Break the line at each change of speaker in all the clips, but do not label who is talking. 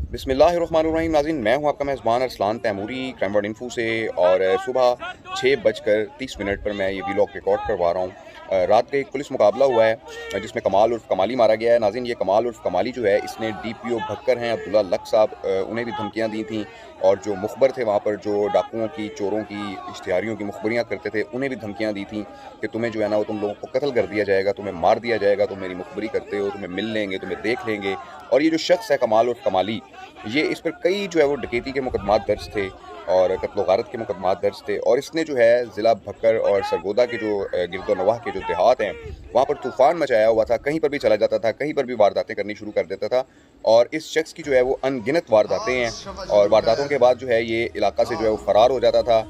बिस्मिल्लाहिर्रहमानिर्रहीम। नाज़रीन, मैं हूं आपका मेज़बान Arsalan Taimuri crime word info से। और सुबह 6:30 पर मैं ये वीलॉग रिकॉर्ड करवा रहा हूं। रात का एक पुलिस मुकाबला हुआ है जिसमें कमाल उर्फ कमाली मारा गया है। नाज़रीन, ये कमाल उर्फ कमाली जो है, इसने डीपीओ भक्कर हैं अब्दुल्ला लक साहब, उन्हें भी धमकियां दी थी। और जो मुखबर थे वहाँ पर, जो डाकुओं की, चोरों की, इश्तिहारियों की मुखबरियाँ करते थे, उन्हें भी धमकियाँ दी थी कि तुम्हें जो है ना वो तुम लोगों को कत्ल कर दिया जाएगा, तुम्हें मार दिया जाएगा, तुम मेरी मुखबरी करते हो, तुम्हें मिल लेंगे, तुम्हें देख लेंगे। और ये जो शख्स है कमाल उर्फ कमाली, ये इस पर कई जो है वो डकैती के मुकदमात दर्ज थे और कत्ल गारत के मुकदमात दर्ज थे। और इसने जो है ज़िला भक्कर और सरगोदा के जो गिरदोनवाह के जो देहात हैं, वहाँ पर तूफ़ान मचाया हुआ था। कहीं पर भी चला जाता था, कहीं पर भी वारदातें करनी शुरू कर देता था। और इस शख्स की जो है वो अनगिनत वारदातें हैं। और वारदातों के बाद जो है ये इलाका से जो है वो फ़रार हो जाता था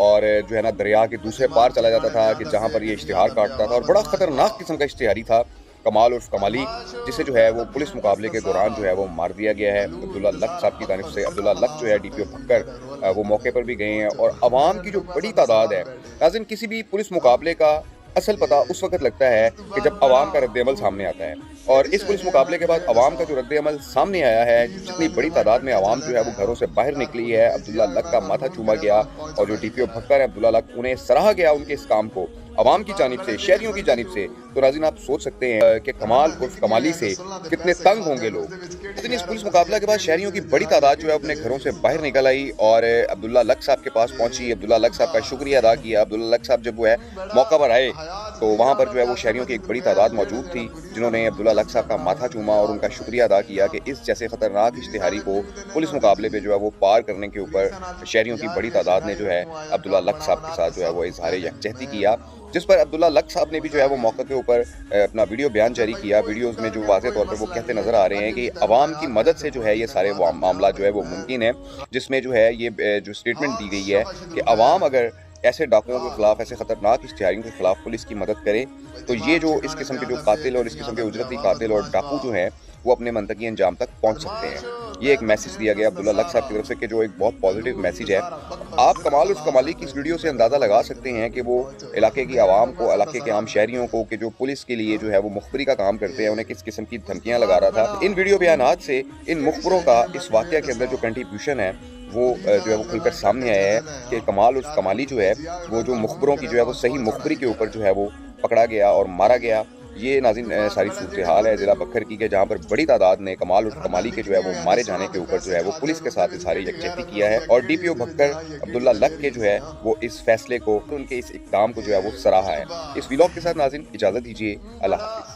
और जो है ना दरिया के दूसरे पार चला जाता था कि जहाँ पर ये इश्तिहार काटता था। और बड़ा ख़तरनाक किस्म का इश्तिहारी था कमाल उर्फ कमाली, जिसे जो है वो पुलिस मुकाबले के दौरान जो है वो मार दिया गया है अब्दुल्ला लक साहब की जानिब से। अब्दुल्ला लक जो है डीपीओ भक्कर, वो मौके पर भी गए हैं। और आवाम की जो बड़ी तादाद है, नाज़रीन, किसी भी पुलिस मुकाबले का असल पता उस वक्त लगता है कि जब आवाम का रद्द अमल सामने आता है। और इस पुलिस मुकाबले के बाद आवाम का जो रद्द अमल सामने आया है, जितनी बड़ी तादाद में आवाम जो है वो घरों से बाहर निकली है, अब्दुल्ला लक का माथा चूमा गया। और जो डीपीओ भक्कर है अब्दुल्ला लक, उन्हें सराहा गया उनके इस काम को आवाम की जानिब से, शहरियों की जानिब से। तो नाज़रीन, आप सोच सकते हैं कि कमाल उर्फ कमाली से कितने तंग होंगे लोग। लेकिन इस पुलिस मुकाबला के बाद शहरियों की बड़ी तादाद जो है अपने घरों से बाहर निकल आई और अब्दुल्ला लक साहब के पास पहुंची। अब्दुल्ला लक साहब का शुक्रिया अदा किया। अब्दुल्ला लक साहब जब वो है मौका पर आए तो वहाँ पर जो है वो शहरियों की एक बड़ी तादाद मौजूद थी, जिन्होंने अब्दुल्ला लक साहब का माथा चूमा और उनका शुक्रिया अदा किया कि इस जैसे ख़तरनाक इश्तिहारी को पुलिस मुकाबले पे जो है वो पार करने के ऊपर शहरियों की बड़ी तादाद ने जो है अब्दुल्ला लक साहब के साथ जो है वो इज़हार यकजहती किया। जिस पर अब्दुल्ला लक साहब ने भी जो है वो मौके के ऊपर अपना वीडियो बयान जारी किया। वीडियोज़ में जो वाज़ेह तौर पर वो कहते नज़र आ रहे हैं कि अवाम की मदद से जो है ये सारे मामला जो है वो मुमकिन है। जिसमें जो है ये जो स्टेटमेंट दी गई है कि अवाम अगर ऐसे डाकुओं के खिलाफ, ऐसे ख़तरनाक इश्तिहारियों के खिलाफ पुलिस की मदद करे, तो ये जो इस किस्म के जो कातिल और इस किस्म के उजरती कातिल और डाकू जो हैं, वो अपने मंतकी अंजाम तक पहुँच सकते हैं। ये एक मैसेज दिया गया अब्दुल्ला लक साहब की तरफ से कि जो एक बहुत पॉजिटिव मैसेज है। आप कमाल उर्फ कमाली की इस वीडियो से अंदाज़ा लगा सकते हैं कि वो इलाके की आवाम को, इलाके के आम शहरियों को, कि जो पुलिस के लिए जो है वो मुखबरी का काम करते हैं, उन्हें किस किस्म की धमकियाँ लगा रहा था। इन वीडियो बयानात से इन मुखबरों का इस वाक़या के अंदर जो कंट्रीब्यूशन है वो जो है वो खुलकर सामने आया है कि कमाल उर्फ कमाली जो है वो जो मुखबरों की जो है वो सही मुखबरी के ऊपर जो है वो पकड़ा गया और मारा गया। ये नाज़रीन सारी सूरत हाल है ज़िला बक्खर की, कि जहाँ पर बड़ी तादाद ने कमाल उर्फ कमाली के जो है वो मारे जाने के ऊपर जो है वो पुलिस के साथ इज़हार यकजहती किया है। और डीपीओ भक्कर अब्दुल्ला लक के जो है वो इस फैसले को, उनके इस इक़दाम को जो है वो सराहा है। इस व्लॉग के साथ नाज़रीन इजाज़त दीजिए। अल्लाह हाफ़िज़।